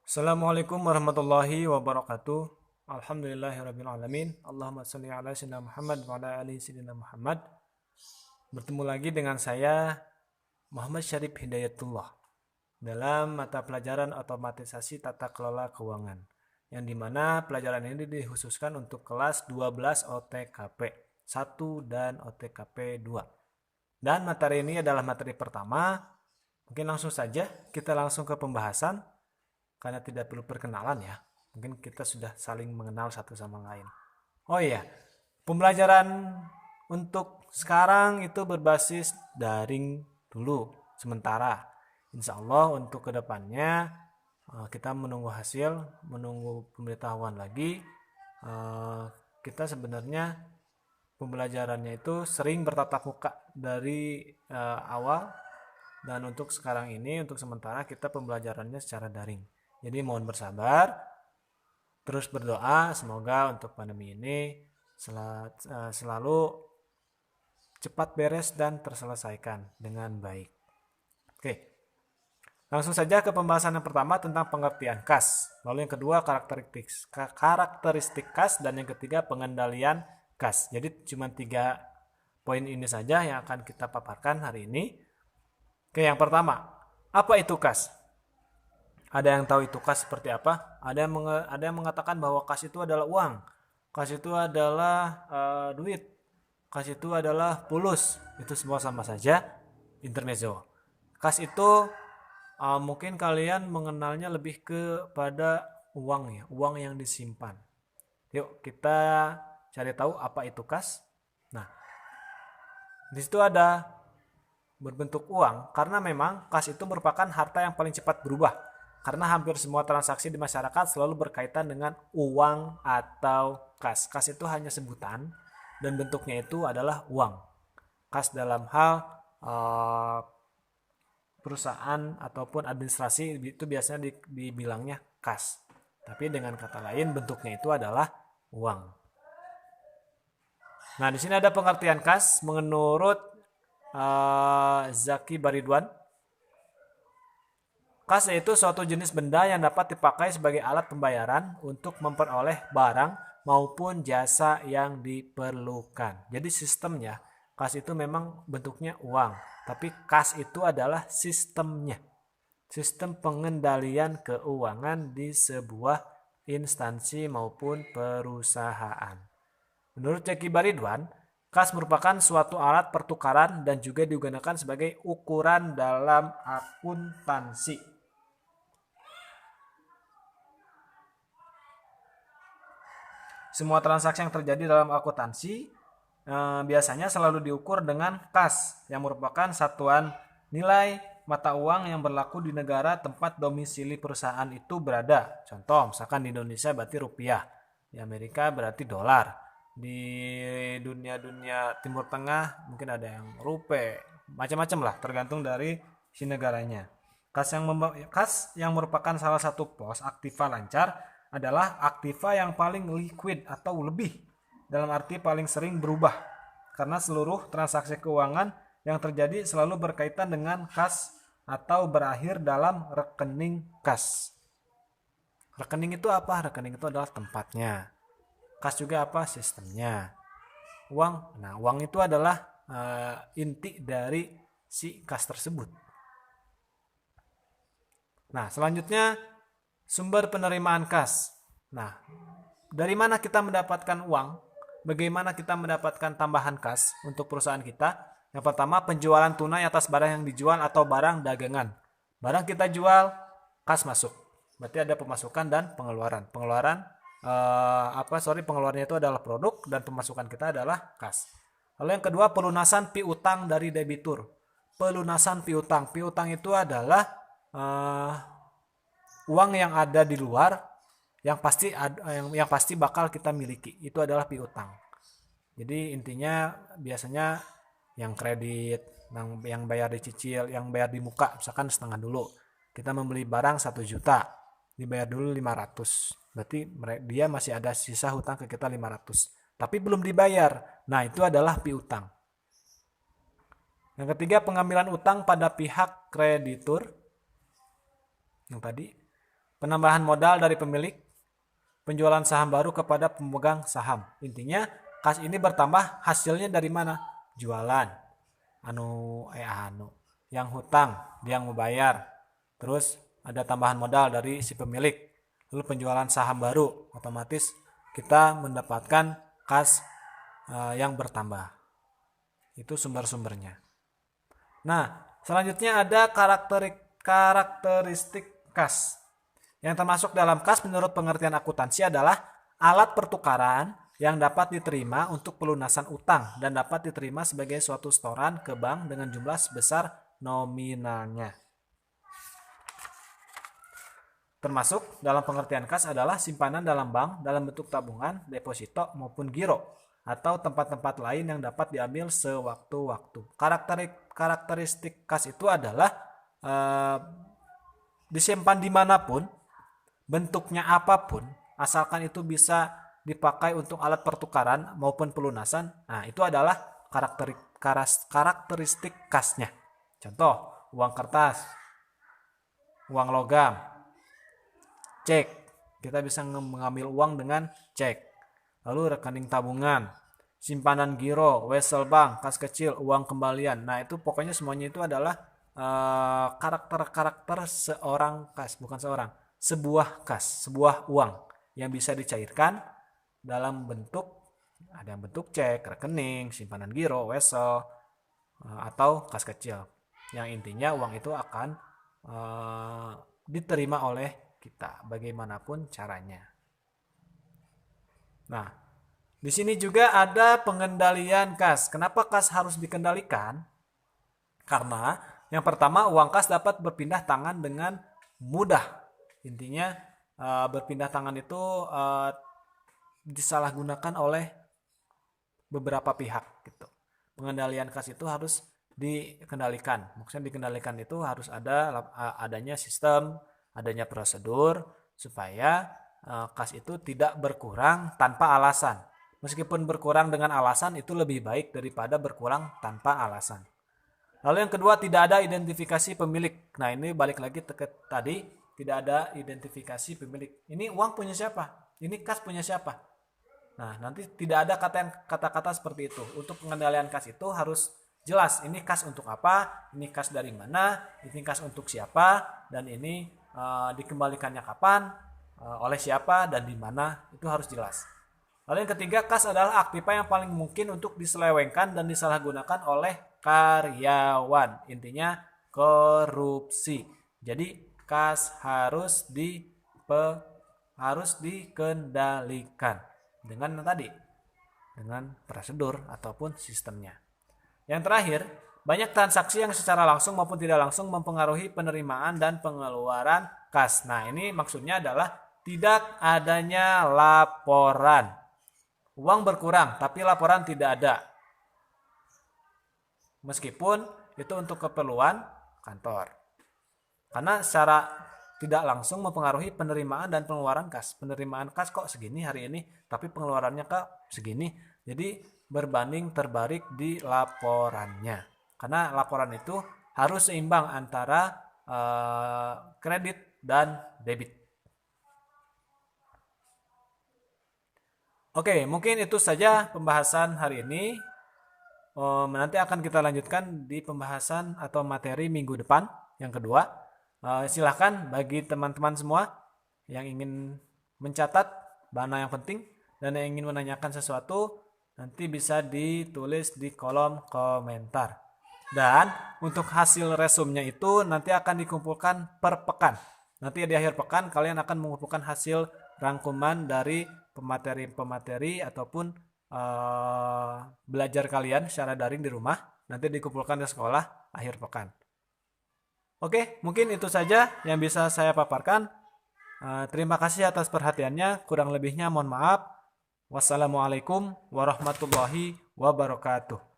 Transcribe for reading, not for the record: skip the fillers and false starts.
Assalamualaikum warahmatullahi wabarakatuh. Alhamdulillahirabbil alamin. Allahumma shalli ala sayyidina Muhammad wa ala ali sayyidina Muhammad. Bertemu lagi dengan saya Muhammad Syarif Hidayatullah dalam mata pelajaran otomatisasi tata kelola keuangan, yang dimana pelajaran ini dikhususkan untuk kelas 12 OTKP 1 dan OTKP 2. Dan materi ini adalah materi pertama. Mungkin langsung saja kita langsung ke pembahasan karena tidak perlu perkenalan ya. Mungkin kita sudah saling mengenal satu sama lain. Oh iya, pembelajaran untuk sekarang itu berbasis daring dulu sementara. Insya Allah untuk kedepannya kita menunggu hasil, menunggu pemberitahuan lagi. Kita sebenarnya pembelajarannya itu sering bertatap muka dari awal, dan untuk sekarang ini untuk sementara kita pembelajarannya secara daring. Jadi mohon bersabar, terus berdoa semoga untuk pandemi ini selalu cepat beres dan terselesaikan dengan baik. Oke, langsung saja ke pembahasan yang pertama tentang pengertian kas. Lalu yang kedua karakteristik kas, dan yang ketiga pengendalian kas. Jadi cuma 3 poin ini saja yang akan kita paparkan hari ini. Oke, yang pertama, apa itu kas? Ada yang tahu itu kas seperti apa? Ada yang mengatakan bahwa kas itu adalah uang, kas itu adalah duit, kas itu adalah pulus. Itu semua sama saja, intermezzo. Kas itu mungkin kalian mengenalnya lebih kepada uang ya, uang yang disimpan. Yuk kita cari tahu apa itu kas. Nah, di situ ada berbentuk uang karena memang kas itu merupakan harta yang paling cepat berubah. Karena hampir semua transaksi di masyarakat selalu berkaitan dengan uang atau kas. Kas itu hanya sebutan dan bentuknya itu adalah uang. Kas dalam hal perusahaan ataupun administrasi itu biasanya dibilangnya kas. Tapi dengan kata lain bentuknya itu adalah uang. Nah, di sini ada pengertian kas menurut Zaki Baridwan. Kas yaitu suatu jenis benda yang dapat dipakai sebagai alat pembayaran untuk memperoleh barang maupun jasa yang diperlukan. Jadi sistemnya, kas itu memang bentuknya uang, tapi kas itu adalah sistemnya. Sistem pengendalian keuangan di sebuah instansi maupun perusahaan. Menurut Zaki Baridwan, kas merupakan suatu alat pertukaran dan juga digunakan sebagai ukuran dalam akuntansi. Semua transaksi yang terjadi dalam akuntansi biasanya selalu diukur dengan kas, yang merupakan satuan nilai mata uang yang berlaku di negara tempat domisili perusahaan itu berada. Contoh, misalkan di Indonesia berarti rupiah, di Amerika berarti dolar, di dunia Timur Tengah mungkin ada yang rupiah, macam-macam lah, tergantung dari si negaranya. Kas yang merupakan salah satu pos aktiva lancar adalah aktiva yang paling liquid atau lebih, dalam arti paling sering berubah, karena seluruh transaksi keuangan yang terjadi selalu berkaitan dengan kas atau berakhir dalam rekening kas. Rekening itu apa? Rekening itu adalah tempatnya. Kas juga apa? Sistemnya. Uang, nah uang itu adalah inti dari si kas tersebut. Nah, selanjutnya sumber penerimaan kas. Nah, dari mana kita mendapatkan uang? Bagaimana kita mendapatkan tambahan kas untuk perusahaan kita? Yang pertama, penjualan tunai atas barang yang dijual atau barang dagangan. Barang kita jual, kas masuk. Berarti ada pemasukan dan pengeluaran. Pengeluarannya itu adalah produk dan pemasukan kita adalah kas. Lalu yang kedua, pelunasan piutang dari debitur. Pelunasan piutang. Piutang itu adalah uang yang ada di luar yang pasti bakal kita miliki. Itu adalah piutang. Jadi intinya biasanya yang kredit, yang bayar dicicil, yang bayar di muka, misalkan setengah dulu. Kita membeli barang 1 juta, dibayar dulu 500. Berarti dia masih ada sisa hutang ke kita 500. Tapi belum dibayar. Nah, itu adalah piutang. Yang ketiga, pengambilan utang pada pihak kreditur. Yang tadi, penambahan modal dari pemilik, penjualan saham baru kepada pemegang saham. Intinya kas ini bertambah hasilnya dari mana? Jualan. Yang hutang, dia yang membayar. Terus ada tambahan modal dari si pemilik. Lalu penjualan saham baru, otomatis kita mendapatkan kas yang bertambah. Itu sumber-sumbernya. Nah, selanjutnya ada karakteristik kas. Yang termasuk dalam kas menurut pengertian akuntansi adalah alat pertukaran yang dapat diterima untuk pelunasan utang dan dapat diterima sebagai suatu setoran ke bank dengan jumlah sebesar nominalnya. Termasuk dalam pengertian kas adalah simpanan dalam bank dalam bentuk tabungan, deposito maupun giro atau tempat-tempat lain yang dapat diambil sewaktu-waktu. Karakteristik kas itu adalah disimpan dimanapun, bentuknya apapun, asalkan itu bisa dipakai untuk alat pertukaran maupun pelunasan. Nah, itu adalah karakteristik kasnya. Contoh, uang kertas, uang logam, cek. Kita bisa mengambil uang dengan cek. Lalu rekening tabungan, simpanan giro, wesel bank, kas kecil, uang kembalian. Nah, itu pokoknya semuanya itu adalah karakter seorang kas, bukan seorang, sebuah kas, sebuah uang yang bisa dicairkan dalam bentuk, ada yang bentuk cek, rekening, simpanan giro, wesel, atau kas kecil. Yang intinya uang itu akan diterima oleh kita bagaimanapun caranya. Nah, di sini juga ada pengendalian kas. Kenapa kas harus dikendalikan? Karena yang pertama, uang kas dapat berpindah tangan dengan mudah. Intinya berpindah tangan itu disalahgunakan oleh beberapa pihak gitu. Pengendalian kas itu harus dikendalikan. Maksudnya dikendalikan itu harus adanya sistem, adanya prosedur supaya kas itu tidak berkurang tanpa alasan. Meskipun berkurang dengan alasan itu lebih baik daripada berkurang tanpa alasan. Lalu yang kedua, tidak ada identifikasi pemilik. Nah, ini balik lagi tadi, tidak ada identifikasi pemilik. Ini uang punya siapa? Ini kas punya siapa? Nah, nanti tidak ada kata-kata seperti itu. Untuk pengendalian kas itu harus jelas. Ini kas untuk apa? Ini kas dari mana? Ini kas untuk siapa? Dan ini dikembalikannya kapan? Oleh siapa? Dan di mana? Itu harus jelas. Lalu yang ketiga, kas adalah aktiva yang paling mungkin untuk diselewengkan dan disalahgunakan oleh karyawan. Intinya korupsi. Jadi kas harus dikendalikan dengan prosedur ataupun sistemnya. Yang terakhir, banyak transaksi yang secara langsung maupun tidak langsung mempengaruhi penerimaan dan pengeluaran kas. Nah, ini maksudnya adalah tidak adanya laporan. Uang berkurang tapi laporan tidak ada. Meskipun itu untuk keperluan kantor. Karena secara tidak langsung mempengaruhi penerimaan dan pengeluaran kas. Penerimaan kas kok segini hari ini, tapi pengeluarannya kok segini. Jadi berbanding terbalik di laporannya. Karena laporan itu harus seimbang antara kredit dan debit. Oke, mungkin itu saja pembahasan hari ini. Nanti akan kita lanjutkan di pembahasan atau materi minggu depan yang kedua. Silahkan bagi teman-teman semua yang ingin mencatat mana yang penting dan yang ingin menanyakan sesuatu, nanti bisa ditulis di kolom komentar. Dan untuk hasil resumnya itu nanti akan dikumpulkan per pekan. Nanti di akhir pekan kalian akan mengumpulkan hasil rangkuman dari pemateri ataupun belajar kalian secara daring di rumah. Nanti dikumpulkan di sekolah akhir pekan. Oke, mungkin itu saja yang bisa saya paparkan. Terima kasih atas perhatiannya. Kurang lebihnya mohon maaf. Wassalamualaikum warahmatullahi wabarakatuh.